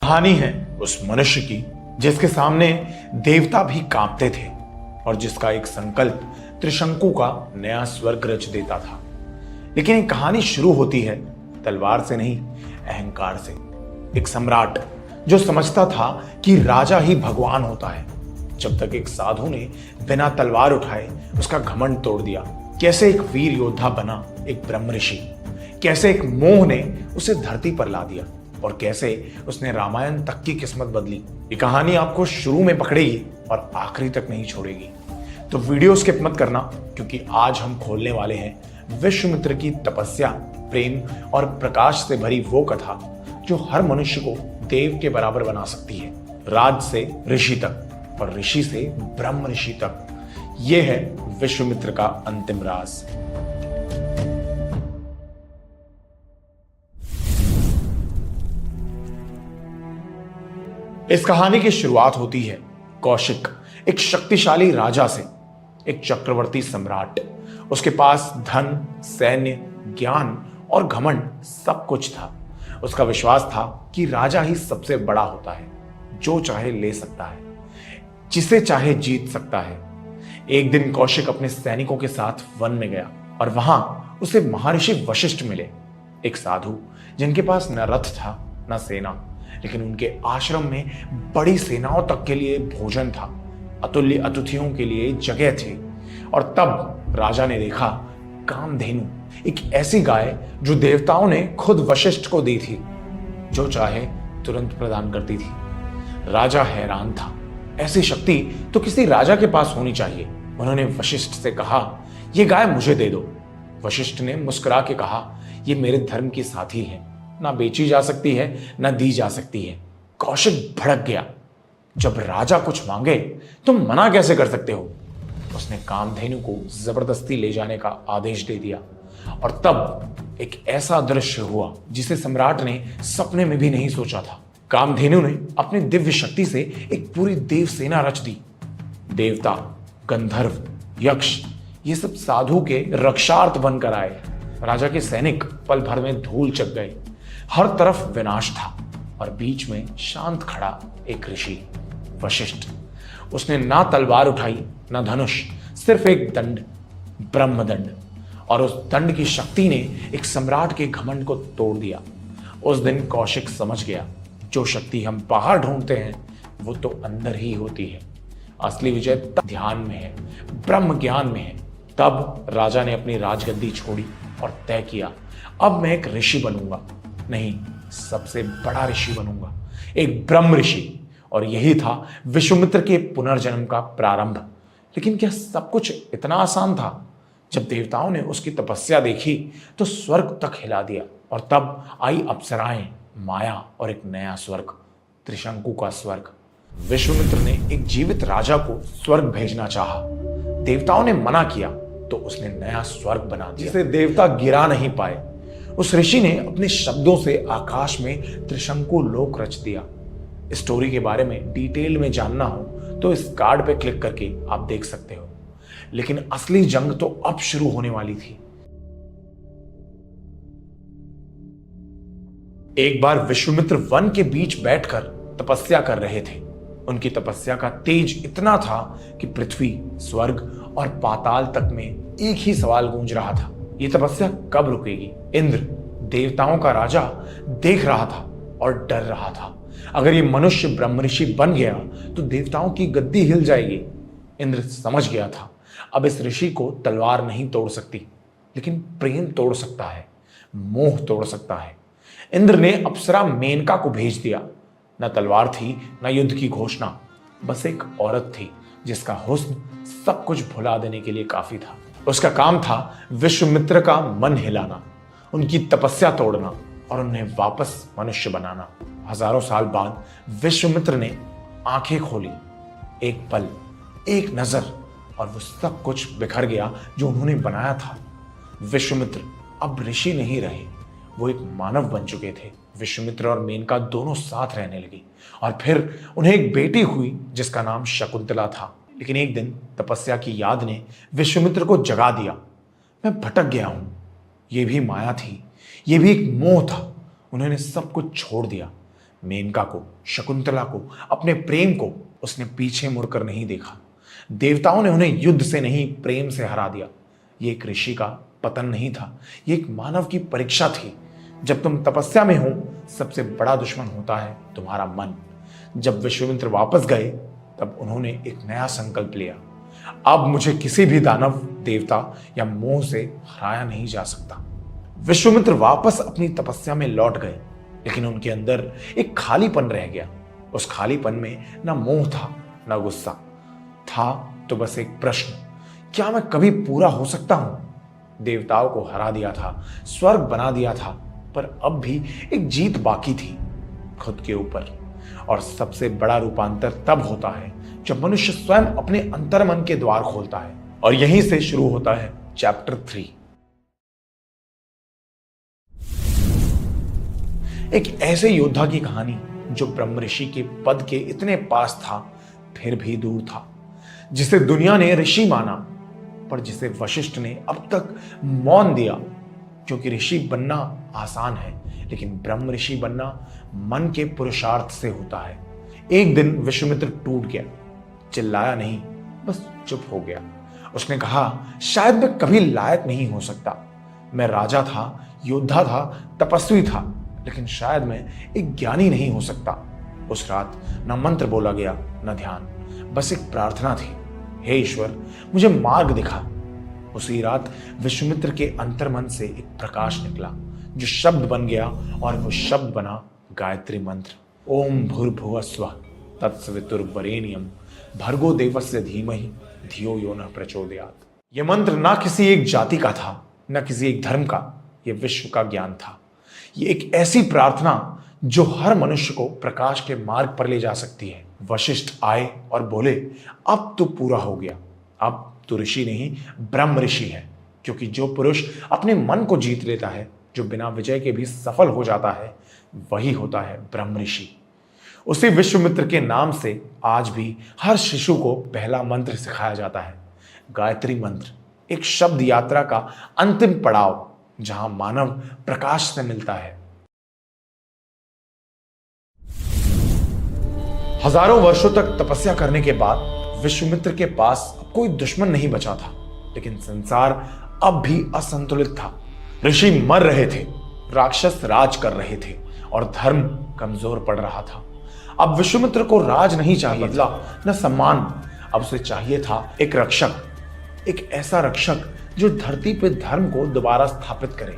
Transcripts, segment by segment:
कहानी है उस मनुष्य की जिसके सामने देवता भी कांपते थे और जिसका एक संकल्प त्रिशंकु का नया स्वर्ग रच देता था। लेकिन ये कहानी शुरू होती है तलवार से नहीं, अहंकार से। एक सम्राट जो समझता था कि राजा ही भगवान होता है, जब तक एक साधु ने बिना तलवार उठाए उसका घमंड तोड़ दिया। कैसे एक वीर योद्धा बना एक ब्रह्म ऋषि, कैसे एक मोह ने उसे धरती पर ला दिया और कैसे उसने रामायण तक की किस्मत बदली। ये कहानी आपको शुरू में पकड़ेगी और आखिरी तक नहीं छोड़ेगी। तो वीडियो स्किप मत करना, क्योंकि आज हम खोलने वाले हैं विश्वामित्र की तपस्या, प्रेम और प्रकाश से भरी वो कथा जो हर मनुष्य को देव के बराबर बना सकती है। राज से ऋषि तक और ऋषि से ब्रह्म ऋषि तक। यह है विश्वामित्र का अंतिम राज। इस कहानी की शुरुआत होती है कौशिक, एक शक्तिशाली राजा से, एक चक्रवर्ती सम्राट। उसके पास धन, सैन्य, ज्ञान और घमंड सब कुछ था। उसका विश्वास था कि राजा ही सबसे बड़ा होता है, जो चाहे ले सकता है, जिसे चाहे जीत सकता है। एक दिन कौशिक अपने सैनिकों के साथ वन में गया और वहां उसे महर्षि वशिष्ठ मिले, एक साधु जिनके पास न रथ था न सेना, लेकिन उनके आश्रम में बड़ी सेनाओं तक के लिए भोजन था, अतुल्य अतिथियों के लिए जगह थी। और तब राजा ने देखा कामधेनु, एक ऐसी गाय जो देवताओं ने खुद वशिष्ठ को दी थी, जो चाहे तुरंत प्रदान करती थी। राजा हैरान था, ऐसी शक्ति तो किसी राजा के पास होनी चाहिए। उन्होंने वशिष्ठ से कहा, यह गाय मुझे दे दो। वशिष्ठ ने मुस्कुरा के कहा, यह मेरे धर्म की साथी है, ना बेची जा सकती है ना दी जा सकती है। कौशिक भड़क गया, जब राजा कुछ मांगे तुम मना कैसे कर सकते हो। उसने कामधेनु को जबरदस्ती ले जाने का आदेश दे दिया और तब एक ऐसा दृश्य हुआ जिसे सम्राट ने सपने में भी नहीं सोचा था। कामधेनु ने अपनी दिव्य शक्ति से एक पूरी देव सेना रच दी। देवता, गंधर्व, यक्ष, ये सब साधु के रक्षार्थ बनकर आए। राजा के सैनिक पल भर में धूल चक गए। हर तरफ विनाश था और बीच में शांत खड़ा एक ऋषि, वशिष्ठ। उसने ना तलवार उठाई ना धनुष, सिर्फ एक दंड, ब्रह्मदंड। और उस दंड की शक्ति ने एक सम्राट के घमंड को तोड़ दिया। उस दिन कौशिक समझ गया, जो शक्ति हम बाहर ढूंढते हैं वो तो अंदर ही होती है। असली विजय तब ध्यान में है, ब्रह्म ज्ञान में है। तब राजा ने अपनी राजगद्दी छोड़ी और तय किया, अब मैं एक ऋषि बनूंगा, नहीं सबसे बड़ा ऋषि बनूंगा, एक ब्रह्म ऋषि। और यही था विश्वामित्र के पुनर्जन्म का प्रारंभ। लेकिन क्या सब कुछ इतना आसान था? जब देवताओं ने उसकी तपस्या देखी तो स्वर्ग तक हिला दिया और तब आई अप्सराएं, माया और एक नया स्वर्ग, त्रिशंकु का स्वर्ग। विश्वामित्र ने एक जीवित राजा को स्वर्ग भेजना चाहा। देवताओं ने मना किया तो उसने नया स्वर्ग बना दिया जिसे देवता गिरा नहीं पाए। उस ऋषि ने अपने शब्दों से आकाश में त्रिशंकु लोक रच दिया। स्टोरी के बारे में डिटेल में जानना हो तो इस कार्ड पे क्लिक करके आप देख सकते हो। लेकिन असली जंग तो अब शुरू होने वाली थी। एक बार विश्वामित्र वन के बीच बैठकर तपस्या कर रहे थे। उनकी तपस्या का तेज इतना था कि पृथ्वी, स्वर्ग और पाताल तक में एक ही सवाल गूंज रहा था, ये तपस्या कब रुकेगी? इंद्र, देवताओं का राजा, देख रहा था और डर रहा था। अगर ये मनुष्य ब्रह्म ऋषि बन गया तो देवताओं की गद्दी हिल जाएगी। इंद्र समझ गया था, अब इस ऋषि को तलवार नहीं तोड़ सकती, लेकिन प्रेम तोड़ सकता है, मोह तोड़ सकता है। इंद्र ने अप्सरा मेनका को भेज दिया। न तलवार थी न युद्ध की घोषणा, बस एक औरत थी जिसका हुस्न सब कुछ भुला देने के लिए काफी था। उसका काम था विश्वामित्र का मन हिलाना, उनकी तपस्या तोड़ना और उन्हें वापस मनुष्य बनाना। हजारों साल बाद विश्वामित्र ने आंखें खोली, एक पल, एक नजर, और वो सब कुछ बिखर गया जो उन्होंने बनाया था। विश्वामित्र अब ऋषि नहीं रहे, वो एक मानव बन चुके थे। विश्वामित्र और मेनका दोनों साथ रहने लगी और फिर उन्हें एक बेटी हुई जिसका नाम शकुंतला था। लेकिन एक दिन तपस्या की याद ने विश्वामित्र को जगा दिया। मैं भटक गया हूं, ये भी माया थी, ये भी एक मोह था। उन्होंने सब कुछ छोड़ दिया। मेनका को, शकुंतला को, अपने प्रेम को उसने पीछे मुड़कर नहीं देखा। देवताओं ने उन्हें युद्ध से नहीं प्रेम से हरा दिया। ये एक ऋषि का पतन नहीं था, ये एक मानव की परीक्षा थी। जब तुम तपस्या में हो, सबसे बड़ा दुश्मन होता है तुम्हारा मन। जब विश्वामित्र वापस गए तब उन्होंने एक नया संकल्प लिया। अब मुझे किसी भी दानव, देवता या मोह से हराया नहीं जा सकता। विश्वामित्र वापस अपनी तपस्या में लौट गए, लेकिन उनके अंदर एक खालीपन रह गया। उस खालीपन में ना मोह था, ना गुस्सा था, तो बस एक प्रश्न, क्या मैं कभी पूरा हो सकता हूं? देवताओं को हरा दिया था, स्वर्ग बना दिया था, पर अब भी एक जीत बाकी थी, खुद के ऊपर। और सबसे बड़ा रूपांतर तब होता है जब मनुष्य स्वयं अपने अंतर्मन के द्वार खोलता है। और यहीं से शुरू होता है चैप्टर 3। एक ऐसे योद्धा की कहानी जो ब्रह्म ऋषि के पद के इतने पास था फिर भी दूर था, जिसे दुनिया ने ऋषि माना पर जिसे वशिष्ठ ने अब तक मौन दिया। क्योंकि ऋषि बनना आसान है, लेकिन ब्रह्म ऋषि बनना मन के पुरुषार्थ से होता है। एक दिन विश्वामित्र टूट गया, चिल्लाया नहीं, बस चुप हो गया। उसने कहा, शायद मैं कभी लायक नहीं हो सकता। मैं राजा था, योद्धा था, तपस्वी था, लेकिन शायद मैं एक ज्ञानी नहीं हो सकता। उस रात न मंत्र बोला गया, न ध्यान, बस एक प्रार्थना थी, हे ईश्वर मुझे मार्ग दिखा। उसी रात विश्वामित्र के अंतर्मन से एक प्रकाश निकला, जो शब्द बन गया, और वो शब्द बना गायत्री मंत्र। ओम भूर्भुवः स्वः तत्सवितुर्वरेण्यम भर्गो देवस्य धीमहि धियो यो नः प्रचोदयात्। यह मंत्र ना किसी एक जाति का था, न किसी एक धर्म का, यह विश्व का ज्ञान था। ये एक ऐसी प्रार्थना जो हर मनुष्य को प्रकाश के मार्ग पर ले जा सकती है। वशिष्ठ आए और बोले, अब तो पूरा हो गया, अब तो ऋषि नहीं ब्रह्म ऋषि है। क्योंकि जो पुरुष अपने मन को जीत लेता है, जो बिना विजय के भी सफल हो जाता है, वही होता है ब्रह्म ऋषि। उसी विश्वामित्र के नाम से आज भी हर शिशु को पहला मंत्र सिखाया जाता है, गायत्री मंत्र। एक शब्द यात्रा का अंतिम पड़ाव, जहां मानव प्रकाश से मिलता है। हजारों वर्षों तक तपस्या करने के बाद विश्वामित्र के पास अब कोई दुश्मन नहीं बचा था, लेकिन संसार अब भी असंतुलित था। ऋषि मर रहे थे, राक्षस राज कर रहे थे, और धर्म कमजोर पड़ रहा था। अब विश्वामित्र को राज नहीं चाहिए, बदला न सम्मान। अब उसे चाहिए था एक रक्षक, एक ऐसा रक्षक जो धरती पर धर्म को दोबारा स्थापित करे।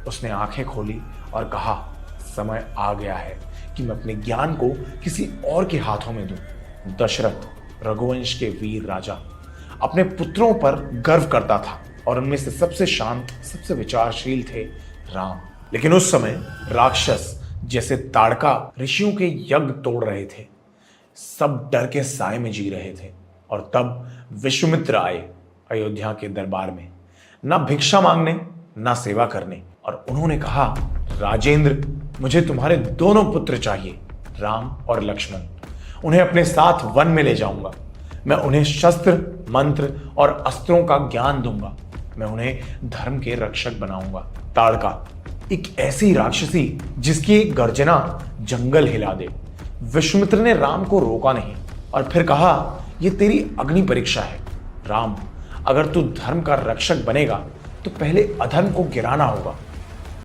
उसने आंखें खोली और कहा, समय आ गया है कि मैं अपने ज्ञान को किसी और के हाथों में दूं। दशरथ, रघुवंश के वीर राजा, अपने पुत्रों पर गर्व करता था, और उनमें से सबसे शांत, सबसे विचारशील थे राम। लेकिन उस समय राक्षस जैसे ताड़का ऋषियों के यज्ञ तोड़ रहे थे। सब डर के साए में जी रहे थे। और तब विश्वामित्र आए अयोध्या के दरबार में, ना भिक्षा मांगने, ना सेवा करने। और उन्होंने कहा, राजेंद्र, मुझे तुम्हारे दोनों पुत्र चाहिए, राम और लक्ष्मण। उन्हें अपने साथ वन में ले जाऊंगा। मैं उन्हें शस्त्र, मंत्र और अस्त्रों का ज्ञान दूंगा। मैं उन्हें धर्म के रक्षक बनाऊंगा। ताड़का, एक ऐसी राक्षसी जिसकी एक गर्जना जंगल हिला दे। विश्वामित्र ने राम को रोका नहीं, और फिर कहा, यह तेरी अग्नि परीक्षा है राम। अगर तू धर्म का रक्षक बनेगा तो पहले अधर्म को गिराना होगा।